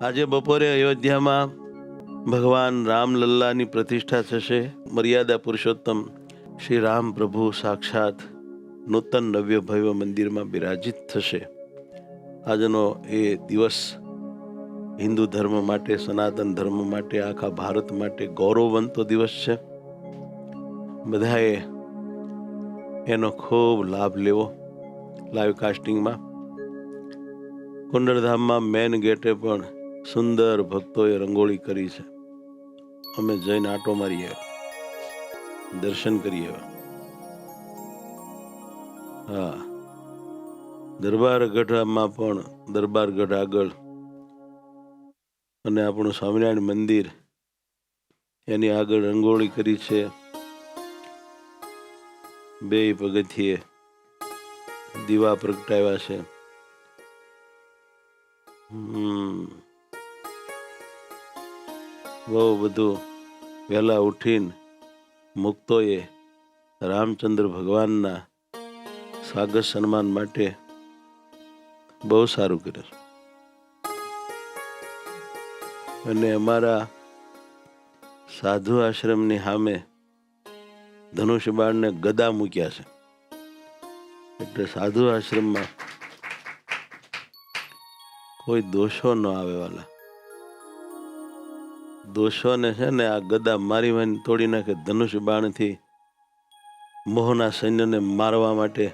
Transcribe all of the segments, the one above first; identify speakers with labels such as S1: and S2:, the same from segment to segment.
S1: આજે બપોરે અયોધ્યામાં ભગવાન રામલલ્લાની પ્રતિષ્ઠા થશે. મર્યાદા પુરુષોત્તમ શ્રી રામ પ્રભુ સાક્ષાત નૂતન નવ્ય ભવ્ય મંદિરમાં બિરાજિત થશે. આજનો એ દિવસ હિન્દુ ધર્મ માટે, સનાતન ધર્મ માટે, આખા ભારત માટે ગૌરવવંતો દિવસ છે. બધાએ એનો ખૂબ લાભ લેવો. લાઈવ કાસ્ટિંગમાં કુંડળધામમાં મેન ગેટે પણ સુંદર ભક્તોએ રંગોળી કરી છે. અમે જઈને આંટો મારી આવ્યા, દર્શન કરી આવ્યા. હા, દરબારગઢમાં પણ દરબારગઢ આગળ અને આપણું સ્વામિનારાયણ મંદિર એની આગળ રંગોળી કરી છે. 2 પગથિયે દીવા પ્રગટાવ્યા છે. બહુ બધું વહેલા ઉઠીને મુક્તોએ રામચંદ્ર ભગવાનના સ્વાગત સન્માન માટે બહુ સારું કર્યું. અને અમારા સાધુ આશ્રમની સામે ધનુષ્યબાણને ગદા મૂક્યા છે, એટલે સાધુ આશ્રમમાં કોઈ દોષો ન આવે. વાલા દોષોને છે ને આ ગદા મારી મારી તોડી નાખે. ધનુષ્યબાણથી મોહના સૈન્યને મારવા માટે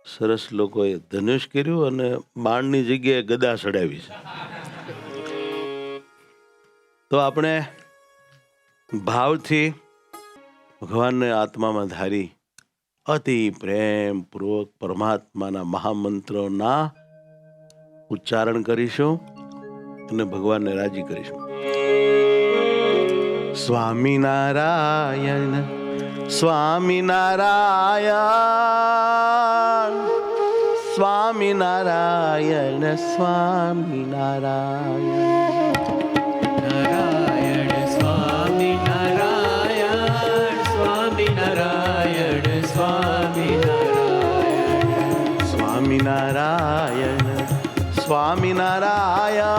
S1: સરસ લોકોએ ધનુષ કર્યું અને બાણની જગ્યાએ ગદા ચડાવી છે. તો આપણે ભાવથી ભગવાનને આત્મામાં ધારી અતિ પ્રેમપૂર્વક પરમાત્માના મહામંત્રોના ઉચ્ચારણ કરીશું અને ભગવાનને રાજી કરીશું. સ્વામિનારાયણ સ્વામિનારાયણ સ્વામિનારાયણ સ્વામિનારાયણ
S2: સ્વામિનારાયણ સ્વામિનારાયણ
S1: સ્વામિનારાયણ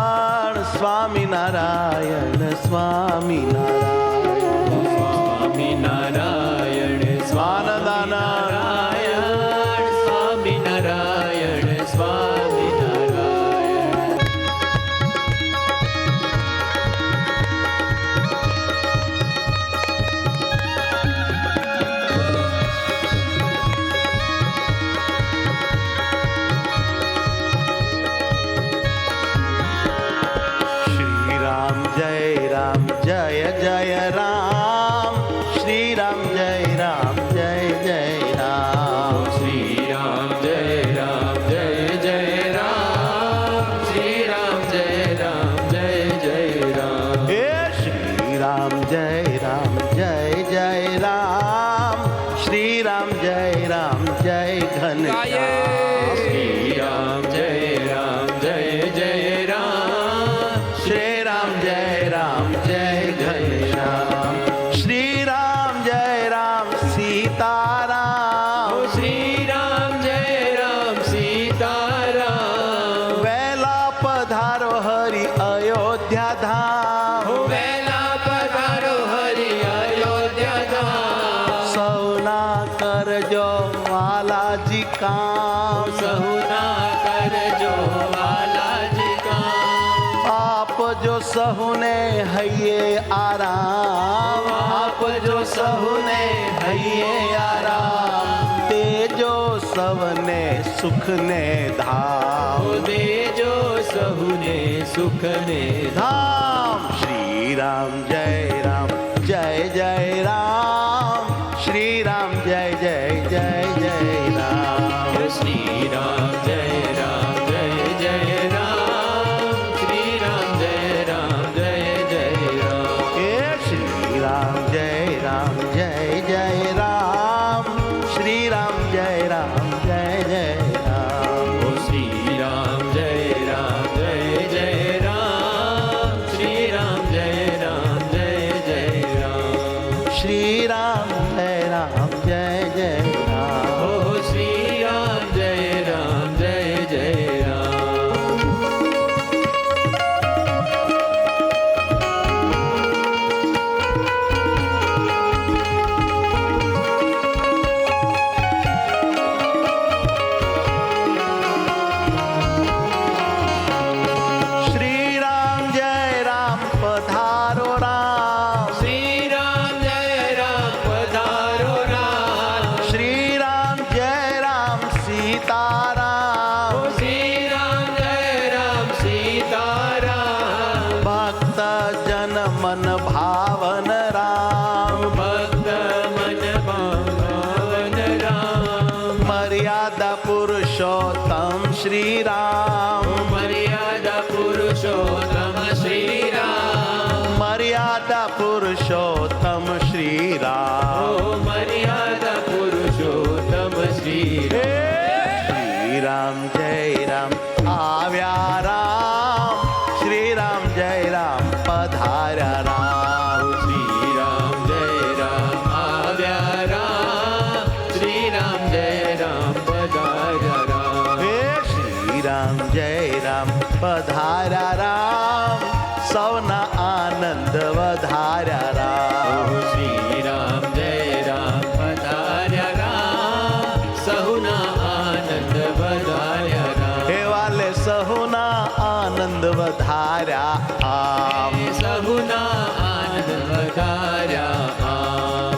S1: સ્વામિનારાયણ સ્વામિનારાયણ
S2: સ્વામિનારાયણ
S1: સ્વામિનારાયણ
S2: સ્વામિનારાયણ સ્વામિનારાયણ
S1: જય જય રામ, શ્રી રામ જય રામ, જય જય રામ,
S2: શ્રી રામ જય રામ, જય જય રામ, શ્રી રામ જય રામ, જય જય રામ,
S1: હે શ્રી રામ જય રામ, જય જય રામ, શ્રી રામ જય રામ, જય ઘનશ્યામ,
S2: શ્રી રામ જય રામ, જય જય રામ,
S1: શ્રી રામ જય રામ, જય ઘનશ્યામ, શ્રી રામ જય રામ, સીતારામ,
S2: શ્રી રામ જય રામ, સીતારામ,
S1: વેલા પધારો હરિ અયોધ્યા ધામ,
S2: વેલા પધારો હરિ અયોધ્યા ધામ,
S1: સૌના કરજો વાલાજી કામ,
S2: સહુના કરજો વાલાજી કામ,
S1: આપજો સહુને હૈયે આરામ, આપજો સહુને હૈયે આરામ, તેજો સવને સુખને ધામ,
S2: દેજો સહુને સુખને
S1: ધામ. શ્રી રામ જય રામ, જય જય રામ, શ્રી રામ જય જય જય જય રામ,
S2: શ્રી રામ જય રામ, જય જય રામ, શ્રી રામ જય રામ, જય જય રામ,
S1: હે શ્રી રામ જય રામ, જય જય રામ, શ્રી રામ જય રામ, જય જય રામ,
S2: શ્રી રામ જય રામ, જય જય રામ, શ્રી રામ જય રામ, જય પુરુષોત્તમ શ્રી રામ.
S1: મર્યાદા પુરુષોત્તમ શ્રી રામ.
S2: ઓ મર્યાદા પુરુષોત્તમ શ્રી રામ.
S1: શ્રી રામ જય રામ આવ્યા રામ. શ્રી રામ જય રામ પધાર્યા રામ.
S2: શ્રી રામ જય રામ આવ્યા રામ. શ્રી રામ જય રામ પધાર્યા રામ.
S1: હે શ્રી રામ જય રામ પધાર્યા રામ. સૌના આનંદ વધાર્યા રામ.
S2: શ્રી રામ જય રામ પધાર્યા રામ. સહુના આનંદ વધાર્યા રામ.
S1: હે વાલે સહુના આનંદ વધાર્યા આમ.
S2: સહુના આનંદ વધાર્યા આમ.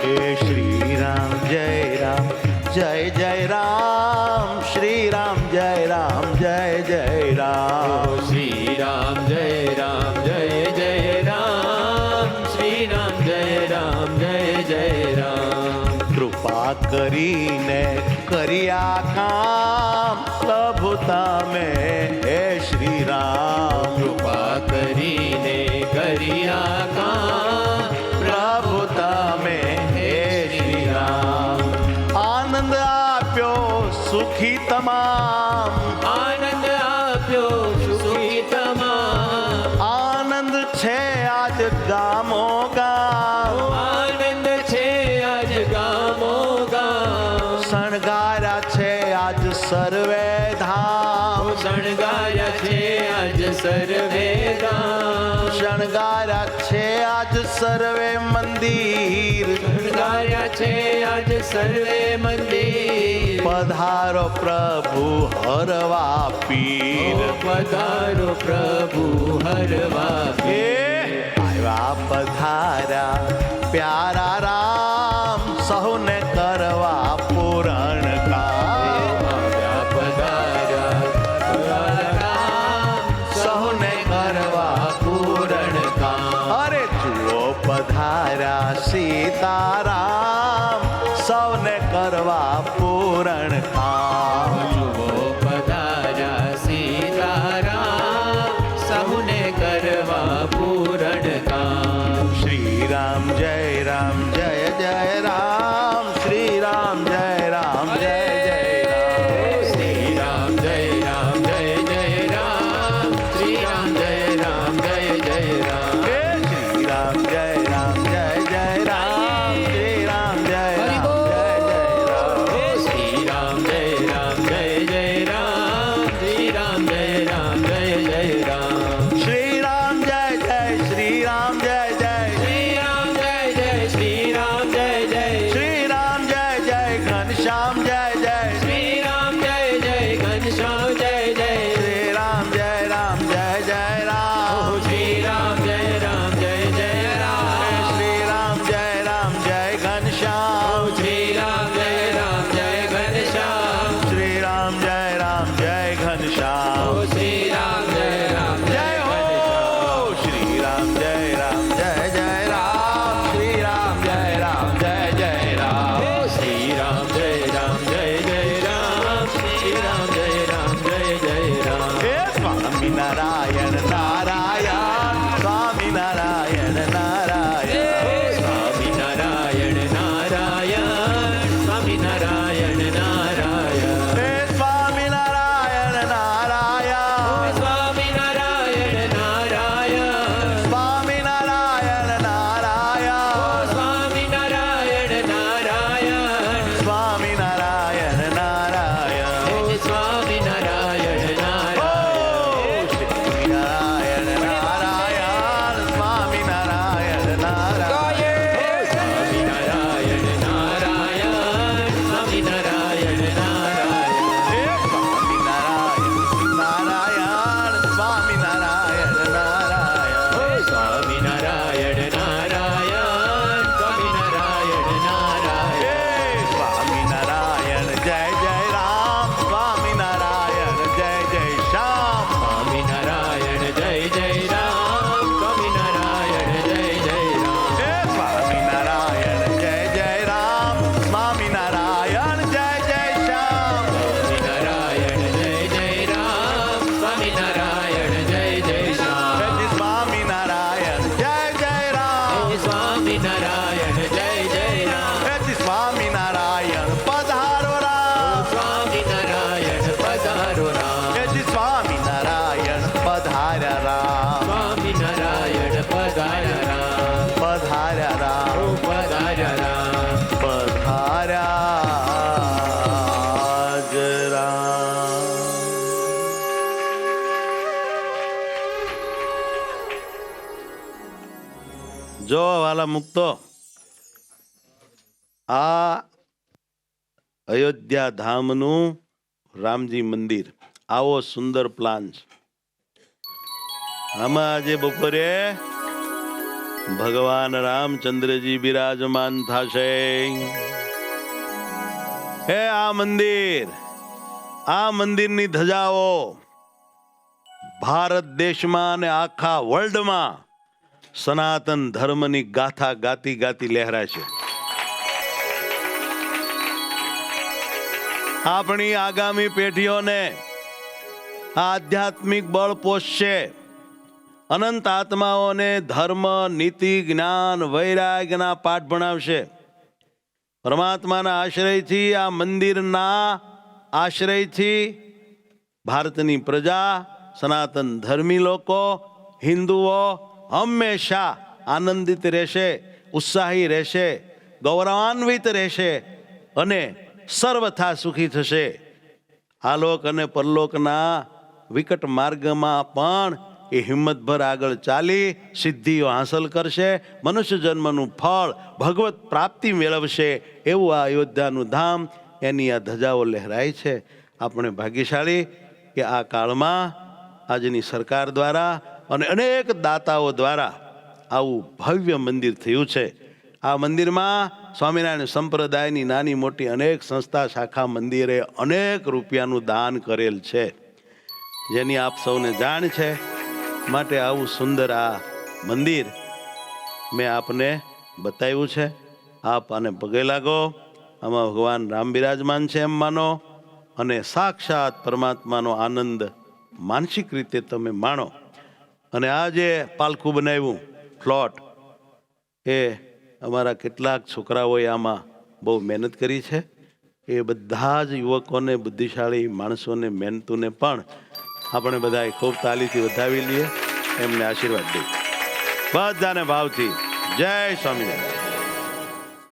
S1: હે શ્રી રામ જય રામ જય જય રામ. શ્રી રામ જય રામ જય જય રામ.
S2: શ્રી રામ જય રામ જય જય રામ. શ્રી રામ જય રામ જય જય રામ.
S1: કૃપા કરીને કર્યા કામ પ્રભુ તમે હે શ્રી રામ.
S2: કૃપા કરીને કર્યા કામ
S1: પ્રભુ તમે હે શ્રી રામ. આનંદ આપ્યો સુખી તમામ.
S2: આનંદ આપ્યો સુખી તમામ.
S1: આનંદ છે આજ ગામો ગામ.
S2: આનંદ છે આજ ગામો ગામ.
S1: શણગાર્યા છે આજ સર્વે ધામ.
S2: શણગાર્યા છે આજ સર્વે ગામ.
S1: શણગાર્યા છે આજ સર્વે મંદિર.
S2: શણગાર્યા છે આજ સર્વે મંદિર.
S1: પધારો પ્રભુ હરવા પીર.
S2: પધારો પ્રભુ હરવા
S1: એ આવ્યા પધાર્યા પ્યારા રામ. સૌને કરવા પૂરણ કામ.
S2: આવ્યા પધાર્યા રામ.
S1: સૌને કરવા
S2: પૂરણ કામ.
S1: અરે જુઓ પધાર્યા સીતારામ. સૌને કરવા પૂરણ કામ.
S2: જુઓ પધાર્યા સીતારામ. સૌને કરવા પૂરણ કામ.
S1: શ્રી રામ જય રામ જય જય રામ. જો વાલા મુક્તો, આ અયોધ્યા ધામનું રામજી મંદિર આવો સુંદર પ્લાન છે. આમાં આજે બપોરે ભગવાન રામચંદ્રજી બિરાજમાન થશે. હે આ મંદિરની ધજાઓ ભારત દેશમાં અને આખા વર્લ્ડમાં સનાતન ધર્મની ગાથા ગાતી ગાતી લહેરાશે. આપણી આગામી પેઢીઓને આધ્યાત્મિક બળ પોષશે. અનંત આત્માઓને ધર્મ, નીતિ, જ્ઞાન, વૈરાગ્યના પાઠ ભણાવશે. પરમાત્માના આશ્રયથી, આ મંદિરના આશ્રયથી ભારતની પ્રજા, સનાતન ધર્મી લોકો, હિન્દુઓ હંમેશા આનંદિત રહેશે, ઉત્સાહી રહેશે, ગૌરવાન્વિત રહેશે અને સર્વથા સુખી થશે. આલોક અને પરલોકના વિકટ માર્ગમાં પણ એ હિંમતભર આગળ ચાલી સિદ્ધિઓ હાંસલ કરશે. મનુષ્ય જન્મનું ફળ ભગવત પ્રાપ્તિ મેળવશે. એવું આ અયોધ્યાનું ધામ, એની આ ધજાઓ લહેરાય છે. આપણે ભાગ્યશાળી કે આ કાળમાં આજની સરકાર દ્વારા અને અનેક દાતાઓ દ્વારા આવું ભવ્ય મંદિર થયું છે. આ મંદિરમાં સ્વામિનારાયણ સંપ્રદાયની નાની મોટી અનેક સંસ્થા, શાખા મંદિરે અનેક રૂપિયાનું દાન કરેલ છે, જેની આપ સૌને જાણ છે. માટે આવું સુંદર આ મંદિર મેં આપને બતાવ્યું છે. આપ આને પગે લાગો. આમાં ભગવાન રામ બિરાજમાન છે એમ માનો અને સાક્ષાત પરમાત્માનો આનંદ માનસિક રીતે તમે માણો. અને આ જે પાલખું બનાવ્યું પ્લોટ, એ અમારા કેટલાક છોકરાઓએ આમાં બહુ મહેનત કરી છે. એ બધા જ યુવકોને, બુદ્ધિશાળી માણસોને, મહેનતુને પણ આપણે બધાએ ખૂબ તાલીથી વધાવી લઈએ, એમને આશીર્વાદ દઈએ બધાને ભાવથી. જય સ્વામિનારાયણ.